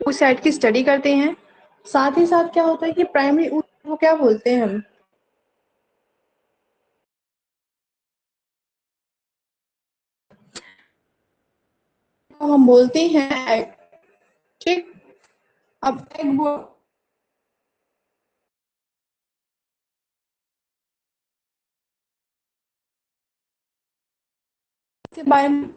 oocyte की study करते हैं। साथ ही साथ क्या होता है कि प्राइमरी को क्या बोलते हैं हम बोलते हैं एग। ठीक, अब एग के बारे में,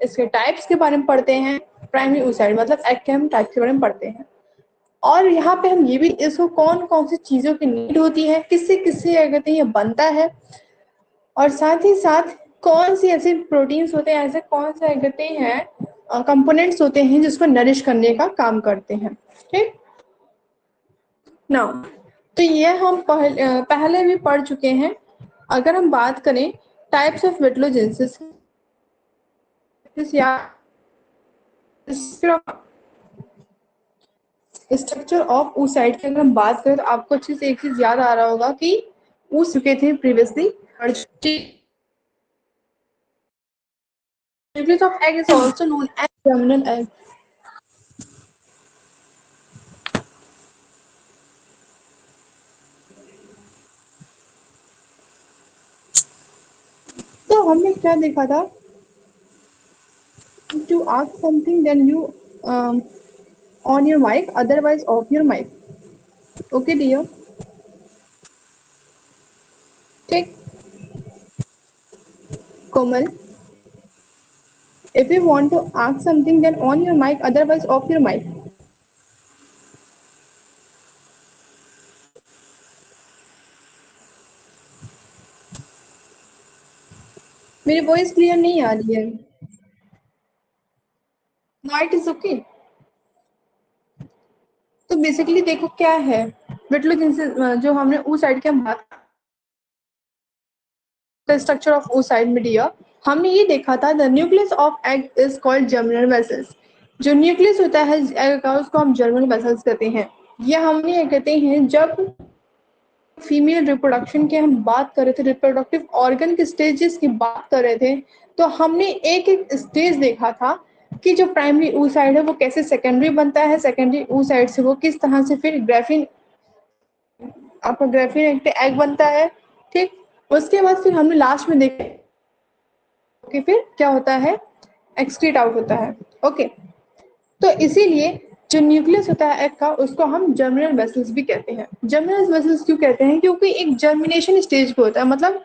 इसके टाइप्स के बारे में पढ़ते हैं। प्राइमरी oocyte मतलब एग के हम टाइप के बारे में पढ़ते हैं। और यहाँ पे हम ये भी इसको कौन कौन सी चीजों की नीड होती है, किससे किससे क्या कहते हैं ये बनता है, और साथ ही साथ कौन सी ऐसे प्रोटीन्स होते हैं, ऐसे कौन से कहते हैं कंपोनेंट्स होते हैं जिसको नरिश करने का काम करते हैं। ठीक ना, तो ये हम पहले भी पढ़ चुके हैं। अगर हम बात करें टाइप्स ऑफ विट्लोजेंसिस या स्ट्रक्चर ऑफ oocyte की अगर हम बात करें तो आपको अच्छे से एक चीज याद आ रहा होगा कि ऊस चुके थे previously. nucleus of egg is also known as germinal egg। तो हमने क्या देखा था, to ask something then you on your mic, otherwise off your mic। Okay dear, ठीक। कोमल, if you want to ask something then on your mic, otherwise off your mic। मेरी voice clear नहीं आ रही है? No it is okay. तो basically देखो क्या है विट्लोजेंसिस, जो हमने oocyte की हम बात, स्ट्रक्चर ऑफ oocyte में डियर, हमने ये देखा था the nucleus of egg is called germinal vessels. जो न्यूक्लियस होता है एग का उसको हम जर्मिनल वेसल्स कहते हैं। ये हमने कहते हैं जब फीमेल रिप्रोडक्शन की हम बात कर रहे थे, रिप्रोडक्टिव ऑर्गन के स्टेजेस की बात कर रहे थे, तो हमने एक एक स्टेज देखा था कि जो प्राइमरी oocyte है वो कैसे सेकेंडरी बनता है, सेकेंडरी oocyte से वो किस तरह से फिर ग्राफिन, आपका ग्राफिन एग बनता है। ठीक, उसके बाद फिर हमने लास्ट में देखा कि फिर क्या होता है, एक्सक्रीट आउट होता है। ओके, तो इसीलिए जो न्यूक्लियस होता है एग का उसको हम जर्मिनल वेसल्स भी कहते हैं। जर्मिनल वेसल्स क्यों कहते हैं, क्योंकि एक जर्मिनेशन स्टेज पे होता है, मतलब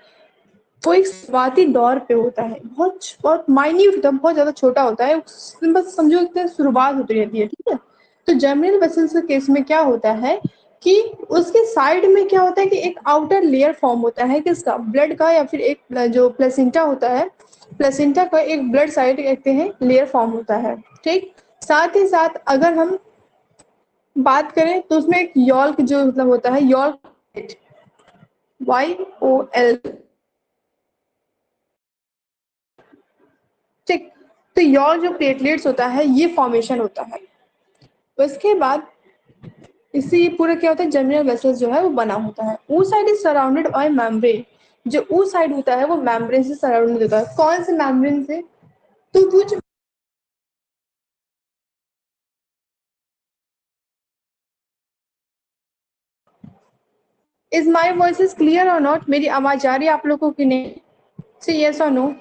वो एक शुरुआती दौर पे होता है, बहुत बहुत माइन्यूट होता है, बहुत ज्यादा छोटा होता है, बस समझो इतनी शुरुआत होती रहती है। ठीक है, तो जर्मिनल वेसल्स के केस में क्या होता है कि उसके साइड में क्या होता है कि एक आउटर लेयर फॉर्म होता है किसका, ब्लड का, या फिर एक जो प्लेसेंटा होता है, प्लेसेंटा का एक ब्लड साइड कहते हैं लेयर फॉर्म होता है। ठीक, साथ ही साथ अगर हम बात करें तो उसमें एक यॉल्क जो मतलब होता है, यॉल्क, YOL। ठीक, तो यॉल जो प्लेटलेट्स होता है ये फॉर्मेशन होता है। उसके बाद इसी पूरा क्या होता है, जर्मिनल वेसल्स जो है वो बना होता है। oocyte is surrounded by membrane. जो oocyte होता है वो मेम्ब्रेन से सराउंडेड होता है। कौन से मेम्ब्रेन से, तो कुछ is my voice is clear और नॉट, मेरी आवाज आ रही है आप लोगों की नहीं, से यस और नो।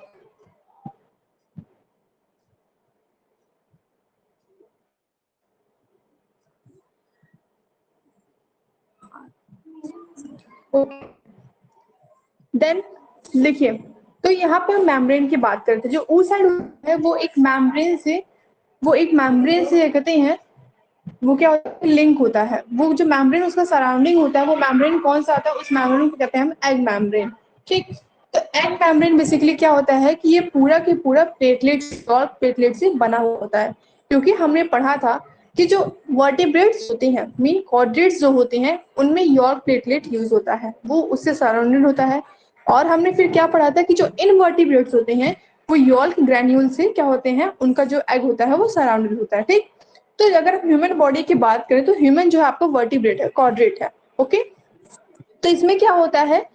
देन लिखिए, तो यहाँ पे हम मेम्ब्रेन की बात करते हैं। जो oocyte है वो एक मेम्ब्रेन से, वो एक मेम्ब्रेन से कहते हैं, वो क्या होता है, लिंक होता है। वो जो मेम्ब्रेन उसका सराउंडिंग होता है वो मेम्ब्रेन कौन सा आता है, उस मेम्ब्रेन को कहते हैं हम एग मेम्ब्रेन। ठीक, तो एग मेम्ब्रेन बेसिकली क्या होता है कि ये पूरा की पूरा प्लेटलेट्स और प्लेटलेट से बना हुआ होता है। क्योंकि हमने पढ़ा था कि जो वर्टिब्रेट्स होते हैं, मीन कॉर्डेट्स जो होते हैं, उनमें यॉर्क प्लेटलेट यूज होता है, वो उससे सराउंडेड होता है। और हमने फिर क्या पढ़ा था कि जो इनवर्टिब्रेट्स होते हैं वो यॉर्क ग्रैन्यूल से क्या होते हैं, उनका जो एग होता है वो सराउंडेड होता है। ठीक, तो अगर हम ह्यूमन बॉडी की बात करें तो ह्यूमन जो है आपका वर्टिब्रेट है, कॉर्डेट है। ओके, तो इसमें क्या होता है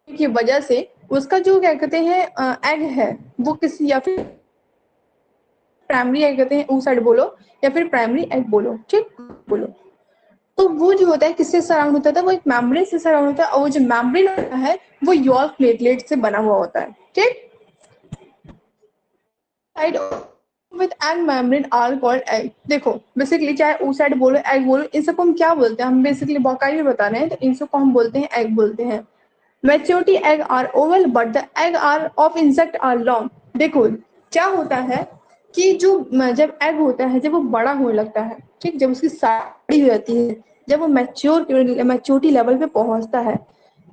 की वजह से उसका जो क्या कहते हैं एग है वो किसी, या फिर प्राइमरी एग कहते हैं, oocyte बोलो या फिर प्राइमरी एग बोलो, ठीक बोलो। तो वो जो होता है किससे सराउंड होता था, वो एक मेम्ब्रेन से सराउंड होता है, और वो जो मेम्ब्रेन होता है वो यॉर्क प्लेटलेट से बना हुआ होता है, ठीक। Side with egg membrane are called egg. देखो बेसिकली चाहे oocyte बोलो एग बोलो, इन सबको हम क्या बोलते हैं, हम बेसिकली बकाई में बता रहे हैं, तो इन सबको हम बोलते हैं एग बोलते हैं। Maturity egg are oval but the egg are of insect are long. देखो क्या होता है कि जो जब एग होता है जब वो बड़ा होने लगता है, ठीक, जब उसकी साइज हो जाती है, जब वो मैच्योरिटी लेवल पे पहुंचता है,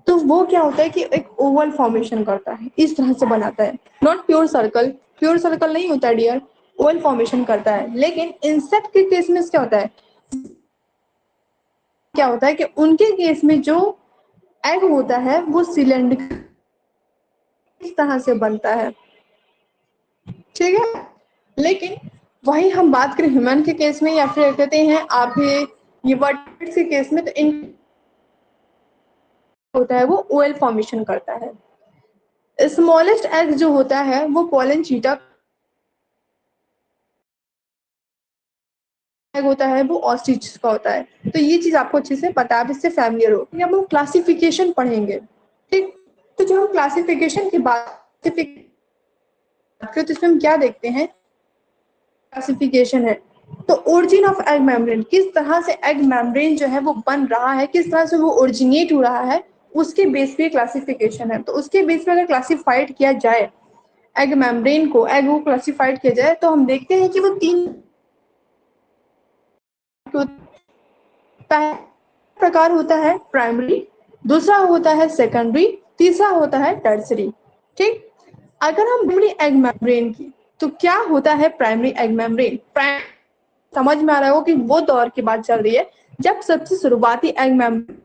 तो वो क्या होता है कि एक ओवल फॉर्मेशन करता है, इस तरह से बनाता है, not pure circle, pure circle नहीं होता है डियर, ओवल फॉर्मेशन करता है। लेकिन इंसेक्ट के केस में क्या होता है, कि उनके केस में जो एग होता है वो सिलेंडर इस तरह से बनता है, ठीक है। लेकिन वही हम बात करें ह्यूमन के केस में या फिर कहते हैं आप ये वर्टिब्रेट्स के केस में, तो इन होता है वो ओएल फॉर्मेशन करता है। स्मॉलेस्ट एग जो होता है वो पोलन चीटा एग होता है, वो ऑस्ट्रिच का होता है। तो ये चीज आपको अच्छे से पता है, इससे फैमिलियर हो। अब हम क्लासिफिकेशन पढ़ेंगे, ठीक। तो जब हम क्लासिफिकेशन की बात तो इसमें हम क्या देखते हैं, क्लासिफिकेशन है। तो ओरिजिन ऑफ एग मेम्ब्रेन, किस तरह से एग मेम्ब्रेन जो है वो बन रहा है, किस तरह से वो ओरिजिनेट हो रहा है, उसके बेस पे क्लासिफिकेशन है। तो उसके बेस पे अगर क्लासिफाइड किया जाए एग मेम्ब्रेन को, एग को क्लासिफाइड किया जाए, तो हम देखते हैं कि वो तीन पहला प्रकार होता है प्राइमरी, दूसरा होता है सेकेंडरी, तीसरा होता है टर्सरी, ठीक। अगर हम प्राइमरी एग मेम्ब्रेन की, तो क्या होता है प्राइमरी एग मेम्ब्रेन, समझ में आ रहा हो कि वो दौर की बात चल रही है जब सबसे शुरुआती एग मेम्ब्रेन।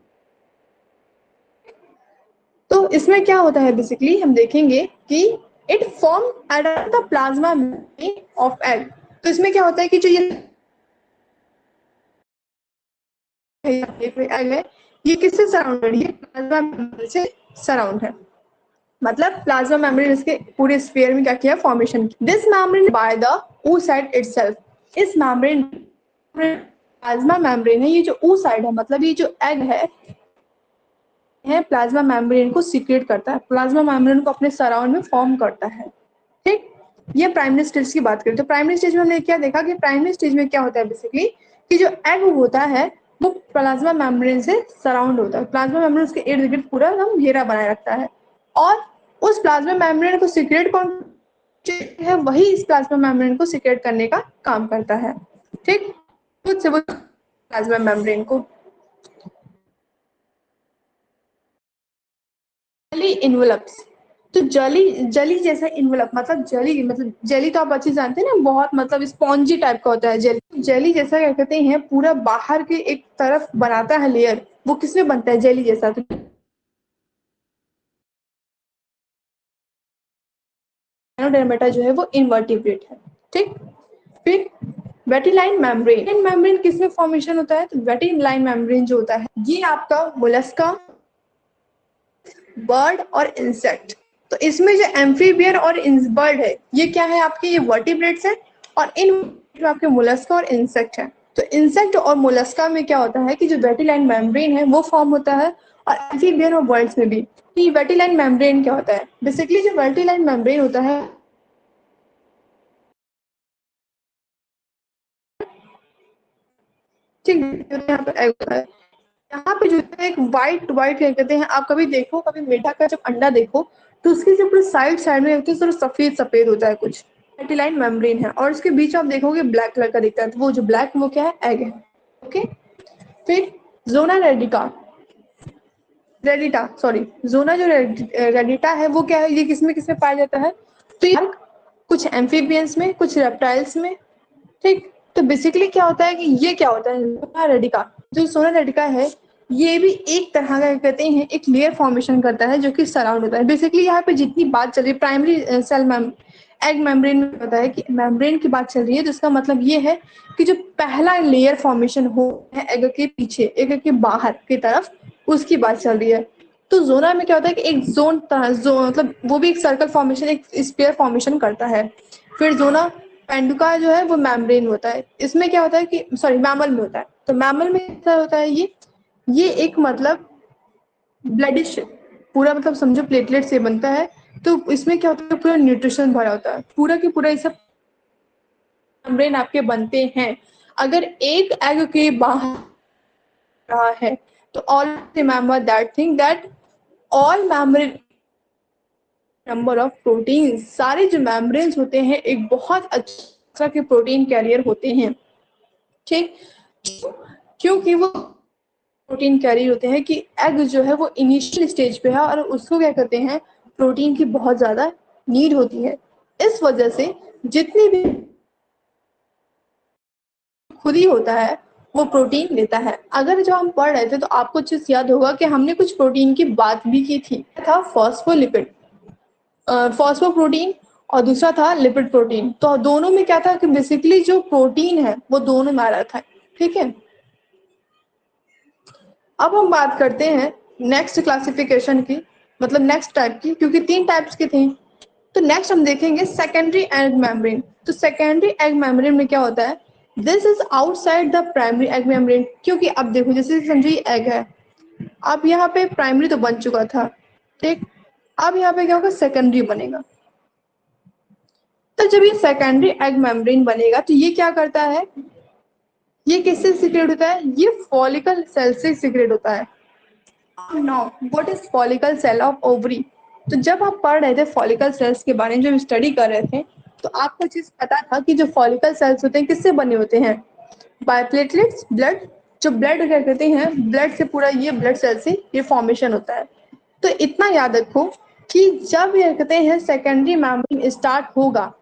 तो इसमें क्या होता है, बेसिकली हम देखेंगे कि it form at the plasma membrane of egg. तो इसमें क्या होता है कि जो ये एग है, ये किससे सराउंडेड है, प्लाज्मा मेम्ब्रेन से सराउंड है। मतलब प्लाज्मा मेम्ब्रेन इसके पूरे स्फीयर में क्या किया, formation. This membrane by the oocyte itself. इस मेम्ब्रेन प्लाज्मा मेम्ब्रेन है, ये जो oocyte है, मतलब ये जो एग है प्लाज्मा मेम्ब्रेन को सीक्रेट करता है, प्लाज्मा मेम्ब्रेन को अपने सराउंड में फॉर्म करता है, ठीक। ये प्राइमरी स्टेज की बात करें तो प्राइमरी स्टेज में हमने क्या देखा कि प्राइमरी स्टेज में क्या होता है, बेसिकली कि जो एग होता है वो प्लाज्मा मेम्ब्रेन से सराउंड होता है, प्लाज्मा मेम्ब्रेन उसके इर्द गिर्द पूरा हम घेरा बनाए रखता है, और उस प्लाज्मा मेम्ब्रेन को सीक्रेट कौन है, वही इस प्लाज्मा मेम्ब्रेन को सीक्रेट करने का काम करता है, ठीक। खुद से वो प्लाज्मा मेम्ब्रेन को जली इन्वेलप्स। तो जली जैसा इन्वेलप मतलब जली तो आप अच्छे जानते हैं ना, बहुत मतलब स्पॉन्जी टाइप का होता है जेली। जेली जैसा क्या कहते हैं, पूरा बाहर के एक तरफ बनाता है लेयर, वो किसमें बनता है, जेली जैसा। तो एनोडर्मेटा जो है वो इनवर्टिब्रेट है, ठीक। फिर वेटिलाइन मेम्ब्रेन, मेम्ब्रेन किसमें फॉर्मेशन होता है, तो वेटिलाइन मेम्ब्रेन जो होता है ये आपका मोलस्का, बर्ड और इंसेक्ट। तो इसमें जो एम्फीबियन और बर्ड है ये क्या है आपके, ये वर्टिब्रेट्स है, और इन जो आपके मोलस्का और इंसेक्ट है। तो इंसेक्ट और मोलस्का में क्या होता है कि जो वेटिलाइन मेम्ब्रेन है वो फॉर्म होता है, और एम्फीबियन और बर्ड्स में भी। तो ये वेटिलाइन मेम्ब्रेन क्या होता है, बेसिकली जो वेटिलाइन मेम्ब्रेन होता है, ठीक, यहाँ पे जो है एक व्हाइट क्या कहते हैं, आप कभी देखो, कभी मेढक का जब अंडा देखो तो उसकी जो पूरे साइड साइड में होती है थोड़ा सफेद सफेद होता है कुछ, वेटिलाइन मेम्ब्रेन है, और उसके बीच आप देखोगे ब्लैक कलर का दिखता है, तो वो जो ब्लैक वो क्या है, एग है, ओके। फिर जोना रेडिका, रेडिटा सॉरी, जोना जो रेडिटा है वो क्या है, ये किसमें किसमें पाया जाता है, तो ये कुछ एम्फीबियंस में, कुछ रेप्टाइल्स में, ठीक। तो बेसिकली क्या होता है कि ये क्या होता है, सोना रेडिका, जो सोना रेडिका है ये भी एक तरह का कहते हैं एक लेयर फॉर्मेशन करता है जो कि सराउंड होता है। बेसिकली यहाँ पे जितनी बात चल रही है प्राइमरी सेल एग मेम्ब्रेन में होता है कि मेम्ब्रेन की बात चल रही है, तो इसका मतलब ये है कि जो पहला लेयर फॉर्मेशन हो है एग के पीछे, एग के बाहर की तरफ, उसकी बात चल रही है। तो जोना में क्या होता है कि एक मतलब वो भी एक सर्कल फॉर्मेशन, एक स्पेयर फॉर्मेशन करता है। फिर जोना पेंडुका जो है वो मेम्ब्रेन होता है। इसमें क्या होता है कि सॉरी मैमल में होता है, तो मैमल में क्या होता है, ये एक मतलब ब्लडिश पूरा मतलब समझो प्लेटलेट से बनता है। तो इसमें क्या होता है, पूरा न्यूट्रिशन भरा होता है, पूरा की पूरा ये सब मेम्ब्रेन आपके बनते हैं। अगर एक एग के बाहर रहा है तो all remember that thing that all membrane number of protein, सारे जो मेम्ब्रेन्स होते हैं एक बहुत अच्छा के प्रोटीन कैरियर होते हैं। ठीक, क्योंकि वो प्रोटीन कैरियर होते हैं कि एग जो है वो इनिशियल स्टेज पे है और उसको क्या कहते हैं, प्रोटीन की बहुत ज्यादा नीड होती है। इस वजह से जितनी भी खुद ही होता है वो प्रोटीन लेता है। अगर जो हम पढ़ रहे थे तो आपको चीज याद होगा कि हमने कुछ प्रोटीन की बात भी की थी, था फॉस्फोलिपिड, फॉस्फोप्रोटीन, और दूसरा था लिपिड प्रोटीन। तो दोनों में क्या था कि बेसिकली जो प्रोटीन है वो दोनों में आ रहा था। ठीक है, अब हम बात करते हैं नेक्स्ट क्लासिफिकेशन की, मतलब नेक्स्ट टाइप की, क्योंकि 3 टाइप्स की थी। तो नेक्स्ट हम देखेंगे सेकेंडरी एग मेम्ब्रेन। तो सेकेंडरी एग मेम्ब्रेन में क्या होता है, this is outside the primary egg membrane. क्योंकि अब देखो जैसे समझिए एग है, अब यहाँ पे प्राइमरी तो बन चुका था, ठीक, अब यहाँ पे क्या होगा, सेकेंडरी बनेगा। तो जब ये सेकेंडरी एग मेम्ब्रेन बनेगा तो ये क्या करता है, ये किससे सिक्रेट होता है, ये फॉलिकल सेल से सिक्रेट होता है। Now what is follicle cell of ovary. तो जब आप पढ़ रहे थे फॉलिकल सेल्स के बारे में, जब स्टडी कर रहे थे, तो आपको चीज पता था कि जो फॉलिकल सेल्स होते हैं किससे बने होते हैं, बाय प्लेटलेट्स, ब्लड। जो ब्लड क्या कहते हैं, ब्लड से पूरा ये ब्लड सेल से ये फॉर्मेशन होता है। तो इतना याद रखो कि जब ये कहते हैं सेकेंडरी मेम्ब्रेन स्टार्ट होगा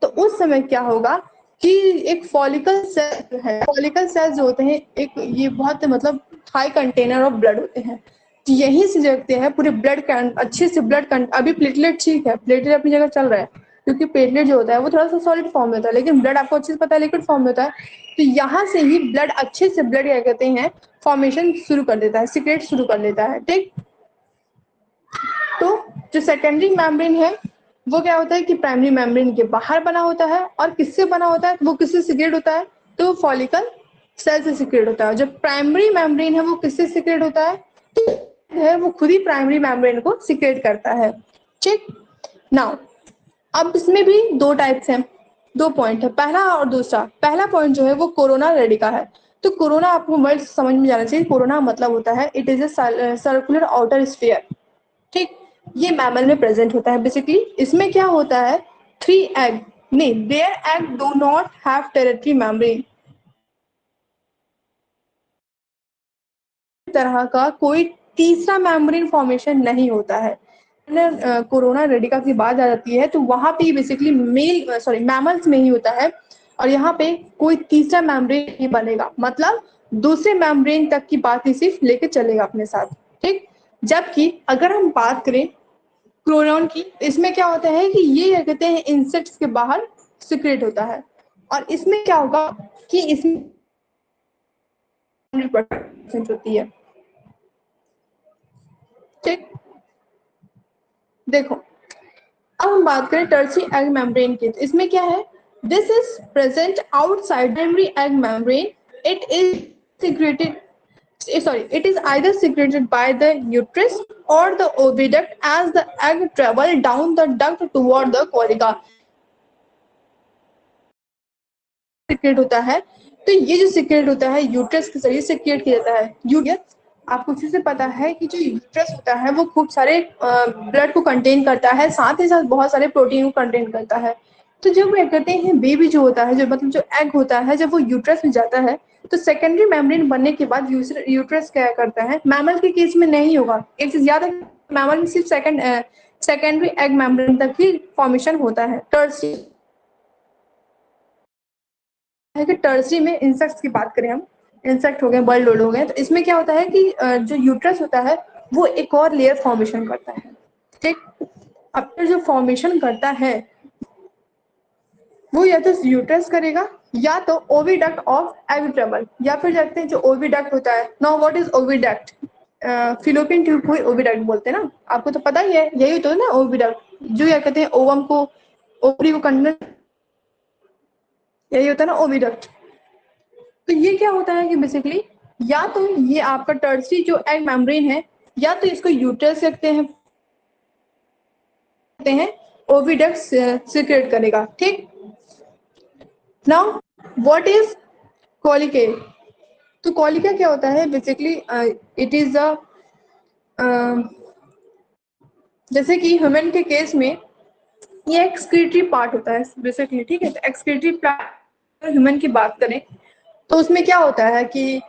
तो उस समय क्या होगा कि एक फॉलिकल सेल जो है, फॉलिकल सेल्स जो होते हैं एक ये बहुत मतलब हाई कंटेनर ऑफ ब्लड होते हैं। तो यहीं से देखते हैं पूरे ब्लड अच्छे से ब्लड अभी प्लेटलेट ठीक है, प्लेटलेट अपनी जगह चल रहा है, क्योंकि प्लेटलेट जो होता है वो थोड़ा सा सॉलिड फॉर्म में होता है, लेकिन ब्लड आपको अच्छे से पता है लिक्विड फॉर्म में होता है। तो यहाँ से ही ब्लड अच्छे से ब्लड क्या कहते हैं फॉर्मेशन शुरू कर देता है, सिक्रेट शुरू कर देता है। ठीक, तो जो सेकेंडरी मेम्ब्रेन है वो क्या होता है कि प्राइमरी मेम्ब्रेन के बाहर बना होता है, और किससे बना होता है, वो किससे सिक्रेट होता है, तो फॉलिकल सेल से सिक्रेट होता है। जो प्राइमरी मेम्ब्रेन है वो किससे सिक्रेट होता है वो खुद ही प्राइमरी मेम्ब्रेन को सिक्रेट करता है। ठीक, नाउ अब इसमें भी 2 टाइप्स हैं, 2 पॉइंट है, पहला और दूसरा। पहला पॉइंट जो है वो कोरोना रेडिका है। तो कोरोना आपको वर्ड समझ में जाना चाहिए, कोरोना मतलब होता है it is a circular outer sphere. ठीक, ये मैमल में प्रेजेंट होता है बेसिकली। इसमें क्या होता है, 3 एग नहीं, there egg do not have tertiary membrane, तरह का कोई तीसरा मेम्ब्रेन फॉर्मेशन नहीं होता है। कोरोना रेडिका की बात आ जाती है तो वहां पे बेसिकली मेल सॉरी मैमल्स में ही होता है, और यहाँ पे कोई तीसरा मेम्ब्रेन नहीं बनेगा, मतलब दूसरे मेम्ब्रेन तक की बात ही सिर्फ लेके चलेगा अपने साथ। ठीक, जबकि अगर हम बात करें क्रोनॉन की, इसमें क्या होता है कि ये कहते हैं इंसेक्ट्स के बाहर सिक्रेट होता है, और इसमें क्या होगा कि इसमें 100% होती है। ठीक, देखो अब हम बात करें टर्सी एग मेम्ब्रेन की, तो इसमें क्या है, this is present outside primary egg membrane, it is secreted sorry, it is either secreted by the uterus or the oviduct as the egg travel down the duct toward the corica। Secrete होता है, तो ये जो secrete होता है uterus के जरिए secrete किया जाता है। यूट्रस आपको अच्छे से पता है कि जो यूट्रस होता है वो खूब सारे ब्लड को कंटेन करता है, साथ ही साथ बहुत सारे प्रोटीन को कंटेन करता है। तो जब वो कहते हैं बेबी जो होता है, जो मतलब जो एग होता है, जब वो यूट्रस में जाता है तो सेकेंडरी मेम्ब्रेन बनने के बाद यूट्रस क्या करता है, मैमल के केस में नहीं होगा, एक चीज याद है, मैमल में सिर्फ सेकेंडरी एग मेम्ब्रेन तक ही फॉर्मेशन होता है। टर्सी है कि टर्सरी में इंसेक्ट्स की बात करें हम, इंसेक्ट हो गए, बर्ड लोड हो गए, तो इसमें क्या होता है कि जो यूट्रस होता है वो एक और लेयर फॉर्मेशन करता है। ठीक, अब फिर जो फॉर्मेशन करता है वो या तो यूट्रस करेगा या तो ओविडक्ट ऑफ एविट्रेबल, या फिर जाते हैं जो ओविडक्ट होता है। Now what is oviduct, fallopian tube को ओविडक्ट बोलते हैं ना, आपको तो पता ही है, यही तो है ना ओविडक्ट, जो क्या कहते हैं ओवम को, ओवरी को कंटेनर यही होता है ना ओविडक्ट। तो ये क्या होता है कि बेसिकली या तो ये आपका टर्सरी जो एग मेम्ब्रेन है, या तो इसको यूट्रस रखते हैं ओविडक्ट सीक्रेट करेगा। ठीक, नाउ व्हाट इज कॉलिके? तो कॉलिका क्या होता है बेसिकली? इट इज अ जैसे कि ह्यूमन के केस में ये एक्सक्रीटरी पार्ट होता है बेसिकली। ठीक है, तो एक्सक्रीटरी पार्ट ह्यूमन की बात करें तो उसमें क्या होता है कि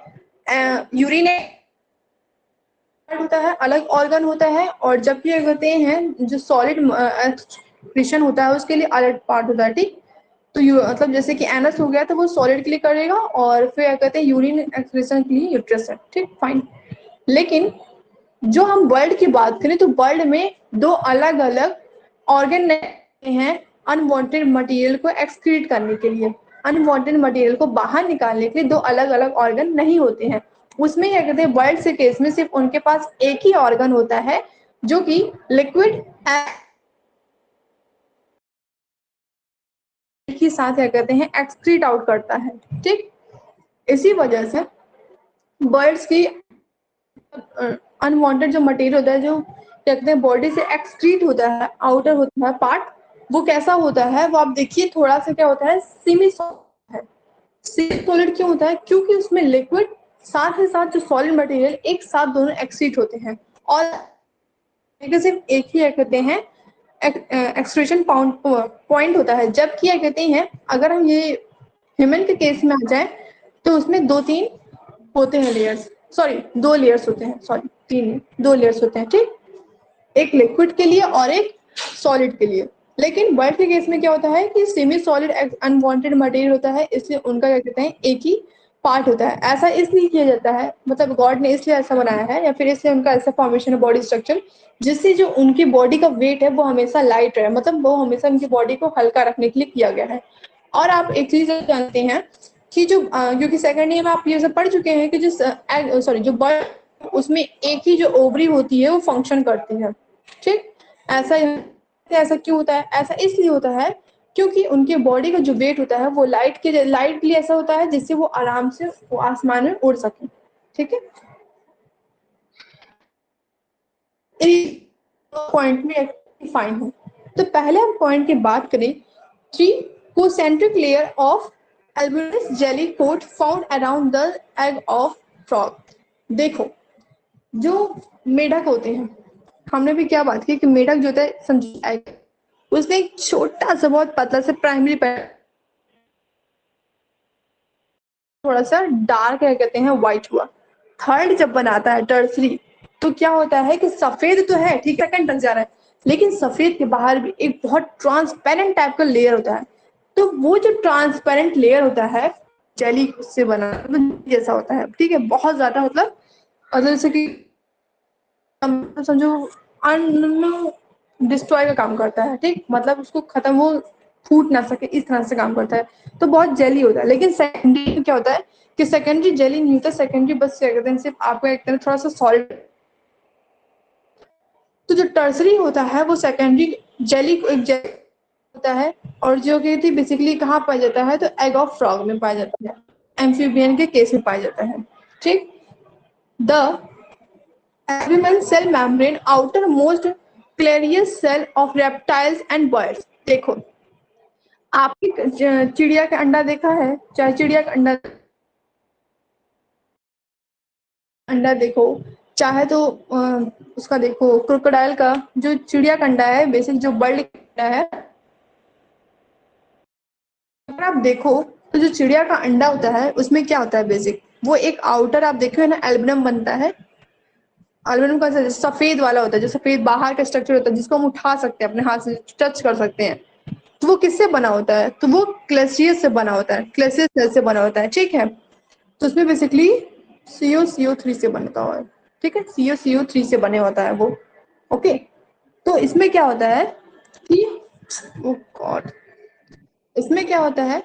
यूरिनेट होता है, अलग ऑर्गन होता है, और जब ये कहते हैं जो सॉलिड एक्सक्रीशन होता है उसके लिए अलग पार्ट होता है। ठीक, तो मतलब जैसे कि एनस हो गया तो वो सॉलिड के लिए करेगा, और फिर क्या कहते हैं यूरिन एक्सक्रीशन के लिए यूट्रस है। ठीक, फाइन। लेकिन जो हम बर्ड की बात करें तो बर्ड में दो अलग अलग ऑर्गन हैं अनवांटेड मटेरियल को एक्सक्रीट करने के लिए। अनवांटेड मटेरियल को बाहर निकालने के लिए दो अलग अलग ऑर्गन नहीं होते हैं। उसमें क्या कहते हैं, बर्ड के केस में सिर्फ उनके पास एक ही ऑर्गन होता है जो कि लिक्विड एक ही साथ क्या कहते हैं एक्सक्रीट आउट करता है। ठीक, इसी वजह से बर्ड्स की अनवांटेड जो मटेरियल होता है, जो कहते हैं बॉडी से एक्सक्रीट होता है, आउटर होता है पार्ट, वो कैसा होता है? वो आप देखिए थोड़ा सा क्या होता है, सेमी सॉलिड है। सेमी सॉलिड क्यों होता है? क्योंकि उसमें लिक्विड साथ ही साथ जो सॉलिड मटेरियल एक साथ दोनों एक्सक्रीट होते हैं, और सिर्फ एक ही कहते हैं एक्सक्रीशन पॉइंट होता है। जबकि क्या कहते हैं अगर हम ये ह्यूमन के केस में आ जाए तो उसमें दो तीन होते हैं लेयर्स, सॉरी दो लेयर्स होते हैं, सॉरी तीन, दो लेयर्स होते हैं। ठीक, एक लिक्विड के लिए और एक सॉलिड के लिए। लेकिन बर्ड के केस में क्या होता है कि सेमी सॉलिड अनवांटेड मटेरियल होता है, इसलिए उनका क्या कहते हैं एक ही पार्ट होता है। ऐसा इसलिए किया जाता है, मतलब गॉड ने इसलिए ऐसा बनाया है, या फिर इसलिए उनका ऐसा फॉर्मेशन है बॉडी स्ट्रक्चर, जिससे जो उनकी बॉडी का वेट है वो हमेशा लाइट रहे, मतलब वो हमेशा उनकी बॉडी को हल्का रखने के लिए किया गया है। और आप एक चीज जानते हैं कि जो क्योंकि सेकंड ईयर में आप ये सब पढ़ चुके हैं कि जो सॉरी जो बर्ड उसमें एक ही जो ओवरी होती है वो फंक्शन करती है। ठीक, ऐसा ऐसा क्यों होता है? ऐसा इसलिए होता है क्योंकि उनके बॉडी का जो वेट होता है वो लाइट के लिए ऐसा होता है जिससे वो आराम से वो आसमान में उड़ सके। ठीक है, पॉइंट में फाइन है। तो पहले हम पॉइंट की बात करें, three concentric layer of albuminous jelly coat found around the egg of frog। देखो, जो मेढक होते हैं, हमने भी क्या बात की कि मेढक जो होता है समझो एग, उसमें एक छोटा सा बहुत पतला सा प्राइमरी थोड़ा सा डार्क है कहते हैं व्हाइट हुआ। थर्ड जब बनाता है टर्सरी, तो क्या होता है कि सफेद तो है, ठीक है, सेकंड तक जा रहा है, लेकिन सफेद के बाहर भी एक बहुत ट्रांसपेरेंट टाइप का लेयर होता है। तो वो जो ट्रांसपेरेंट लेयर होता है जेली से बना जैसा होता है। ठीक है, बहुत ज्यादा मतलब जैसे कि समझो अन डिस्ट्रॉय का काम करता है। ठीक, मतलब उसको खत्म वो फूट ना सके इस तरह से काम करता है, तो बहुत जेली होता है। लेकिन सेकेंडरी क्या होता है कि सेकेंडरी जेली नहीं होता, सेकेंडरी बस क्या कहते हैं सिर्फ आपको एक तरह थोड़ा सा सॉलिड। तो जो टर्सरी होता है वो सेकेंडरी जेली एक जेली होता है, और जो कि थी बेसिकली कहाँ पाया जाता है, तो एग ऑफ फ्रॉग में पाया जाता है, एम्फीबियन के केस में पाया जाता है। ठीक, the abdomen cell membrane outermost cilious cell of reptiles and birds। देखो, आपकी चिड़िया का अंडा देखा है, चाहे चिड़िया का अंडा अंडा देखो, चाहे तो उसका देखो क्रोकोडाइल का जो चिड़िया का अंडा है, बेसिक जो बर्ड का अंडा है, अगर आप देखो तो जो चिड़िया का अंडा होता है उसमें क्या होता है बेसिक, वो एक आउटर आप देखो है ना एल्बुलम बनता है। एल्बुलम का सफेद वाला होता है, जो सफेद बाहर का स्ट्रक्चर होता है जिसको हम उठा सकते हैं अपने हाथ से, टच कर सकते हैं। तो वो किससे बना होता है? तो वो क्लेसियस से बना होता है, क्लेसियस सेल से बना होता है। ठीक है, तो उसमें बेसिकली CO3 से बनता है। ठीक है, CO3 से बने होता है वो। ओके, तो इसमें क्या होता है कि ओ गॉड, इसमें क्या होता है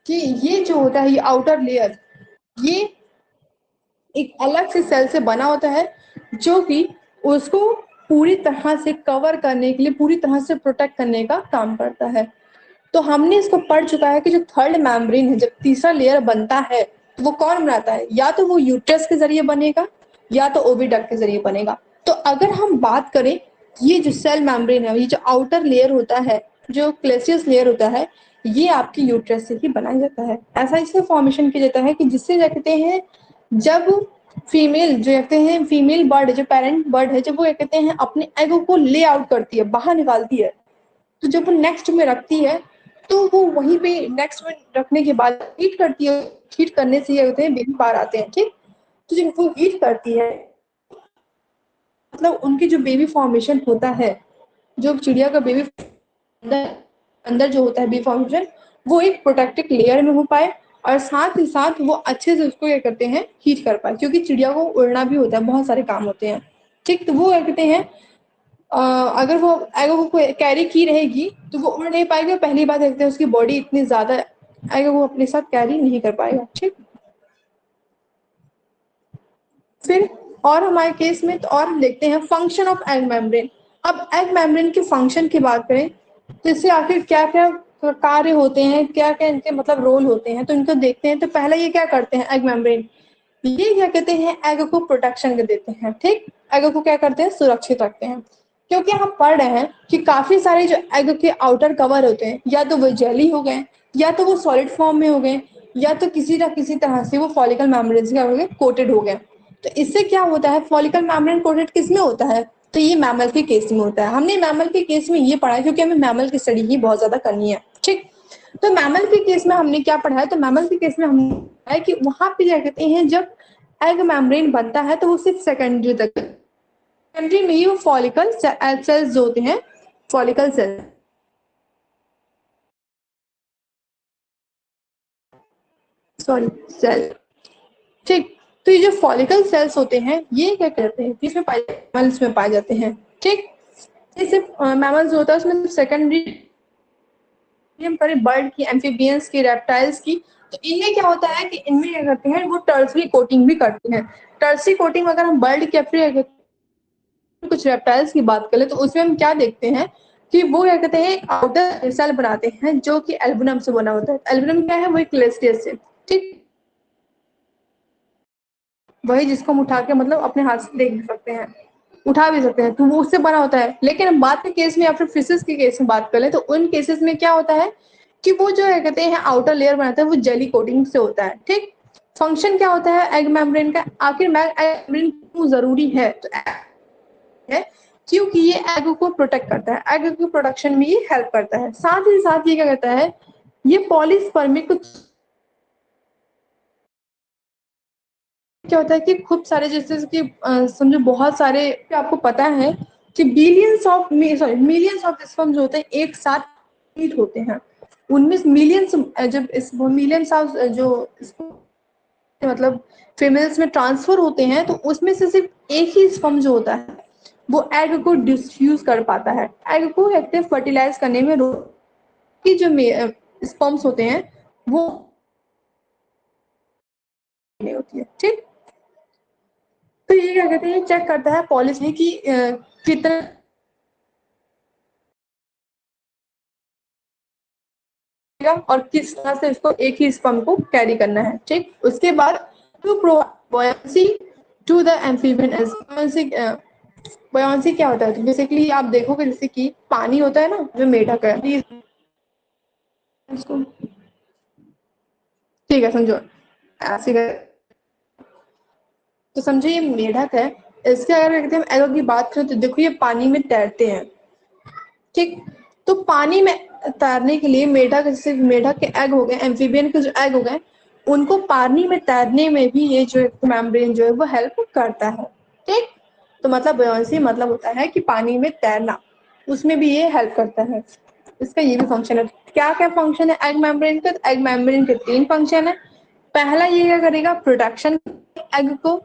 कि ये जो होता है ये आउटर लेयर, ये एक अलग से सेल से बना होता है जो कि उसको पूरी तरह से कवर करने के लिए, पूरी तरह से प्रोटेक्ट करने का काम करता है। तो हमने इसको पढ़ चुका है कि जो थर्ड मेम्ब्रेन है, जब तीसरा लेयर बनता है तो वो कौन बनाता है, या तो वो यूट्रस के जरिए बनेगा या तो ओविडक्ट के जरिए बनेगा। तो अगर हम बात करें, ये जो सेल मेम्ब्रेन है, ये जो आउटर लेयर होता है, जो क्लेसियस लेयर होता है, ये आपकी यूट्रस से ही बनाया जाता है। ऐसा इससे फॉर्मेशन किया जाता है कि जिससे क्या कहते हैं, जब फीमेल जो कहते हैं फीमेल बर्ड, जो पेरेंट बर्ड है, जब वो क्या कहते हैं अपने एग को ले आउट करती है, बाहर निकालती है, तो जब वो नेक्स्ट में रखती है तो वो वहीं पे नेक्स्ट में रखने के बाद हीट करती है। हीट करने से ये होते हैं बेबी बाहर आते हैं। ठीक, तो जब वो हीट करती है, मतलब उनकी जो बेबी फॉर्मेशन होता है, जो चिड़िया का बेबी अंदर अंदर जो होता है बेबी फॉर्मेशन, वो एक प्रोटेक्टिव लेयर में हो पाए और साथ ही साथ वो अच्छे से उसको क्या करते हैं, हीट कर पाए, क्योंकि चिड़िया को उड़ना भी होता है, बहुत सारे काम होते हैं। ठीक, तो वो क्या कहते हैं, अगर वो एग को कैरी की रहेगी तो वो उड़ नहीं पाएगा। पहली बात देखते हैं, उसकी बॉडी इतनी ज्यादा एग को अपने साथ कैरी नहीं कर पाएगा। ठीक, फिर और हमारे केस में तो और हम देखते हैं फंक्शन ऑफ एग मेम्ब्रेन। अब एग मेम्ब्रेन के फंक्शन की बात करें तो इससे आखिर क्या क्या कार्य होते हैं, क्या क्या इनके मतलब रोल होते हैं, तो इनको देखते हैं। तो पहला ये क्या करते हैं एग मेम्ब्रेन, ये क्या कहते हैं, एग को प्रोटेक्शन देते हैं। ठीक, एग को क्या करते हैं, सुरक्षित रखते हैं। क्योंकि हम पढ़ रहे हैं कि काफी सारे जो एग के आउटर कवर होते हैं, या तो वो जेली हो गए, या तो वो सॉलिड फॉर्म में हो गए, या तो किसी ना किसी तरह से वो फॉलिकल मेम्ब्रेन से हो गए, कोटेड हो गए। तो इससे क्या होता है, फॉलिकल मेम्ब्रेन कोटेड किस में होता है, तो ये मैमल के केस में होता है। हमने मैमल के केस में ये पढ़ा है क्योंकि हमें मैमल की स्टडी ही बहुत ज्यादा करनी है। ठीक, तो मैमल के केस में हमने क्या पढ़ा है, तो मैमल के केस में हमने पढ़ा है कि वहां पे क्या कहते हैं, जब एग मेम्ब्रेन बनता है तो वो सिर्फ सेकेंडरी तक, सेकेंडरी में ही वो फॉलिकल सेल्स जो होते हैं, फॉलिकल सेल, सॉरी सेल। ठीक, तो ये जो फॉलिकल सेल्स होते हैं ये क्या करते हैं, इसमें मैमल्स में पाए जाते हैं। ठीक, ये सिर्फ मैमल्स होता है, उसमें सेकेंडरी हम करें बर्ड की, एम्फीबियंस की, रेप्टाइल्स की, तो इनमें क्या होता है कि इनमें क्या करते हैं, वो टर्सरी कोटिंग भी करते हैं। टर्सरी कोटिंग अगर हम बर्ड की या फिर कुछ रेप्टाइल्स की बात करें तो उसमें हम क्या देखते हैं कि वो क्या कहते हैं, आउटर सेल बनाते हैं जो कि एल्बुनम से बना होता है। एल्बुनम क्या है, वो एक क्लेस्टियस से। ठीक, वही जिसको हम उठा के मतलब अपने हाथ से देख भी सकते हैं, उठा भी सकते हैं, तो वो उससे बना होता है। लेकिन हम बात के केस में या फिर फिशेस के केस में बात करें तो उन केसेस में क्या होता है कि वो जो है कहते हैं आउटर लेयर बनाता है, वो जेली कोटिंग से होता है। ठीक, फंक्शन क्या होता है एग मेम्ब्रेन का, आखिर एग मेम्ब्रेन क्यों जरूरी है, तो है क्योंकि ये एग को प्रोटेक्ट करता है, एग के प्रोडक्शन में ये हेल्प करता है। साथ ही साथ ये क्या करता है, ये पॉलीस्पर्मिक कुछ क्या होता है कि खूब सारे जैसे कि समझो बहुत सारे, आपको पता है कि billions of sorry millions of sperm जो होते हैं एक साथ मीट होते हैं। उनमें मिलियंस, जब इस मिलियंस ऑफ जो मतलब फीमेल्स में ट्रांसफर होते हैं तो उसमें से सिर्फ एक ही स्पर्म जो होता है वो एग को डिफ्यूज कर पाता है, एग को एक्टिव फर्टिलाइज करने में की जो स्पर्म्स होते हैं वो नहीं होती है। ठीक, तो ये क्या कहते हैं, चेक करता है पॉलिसी की कितना और किस तरह से इसको एक ही स्पर्म को कैरी करना है। ठीक, उसके बाद to provide to the amphibian as बयानसी क्या होता है, तो बेसिकली आप देखोगे जैसे कि पानी होता है ना, जो मेढक है इसको, ठीक है समझो ऐसे तो समझो ये मेढक है, इसके अगर कहते हैं एगो की बात करें तो देखो ये पानी में तैरते हैं। ठीक, तो पानी में तैरने के लिए मेढक, जैसे मेढक के एग हो गए, एम्फीबियन के जो एग हो गए, उनको पानी में तैरने में भी ये जो मेम्ब्रेन जो है वो हेल्प करता है। ठीक, तो मतलब बुयांसी मतलब होता है कि पानी में तैरना, उसमें भी ये हेल्प करता है। इसका ये भी फंक्शन है। क्या क्या फंक्शन है एग मेम्ब्रेन के, तो एग मेम्ब्रेन के 3 फंक्शन है। पहला ये क्या करेगा, प्रोटेक्शन एग को,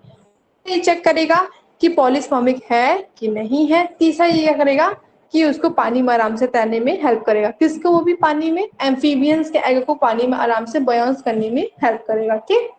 ये चेक करेगा कि पॉलीस्पर्मिक है कि नहीं है। तीसरा ये क्या करेगा कि उसको पानी में आराम से तैरने में हेल्प करेगा, किसको, वो भी पानी में, एम्फीबियंस के एग को पानी में आराम से बयान्स करने में हेल्प करेगा। ठीक,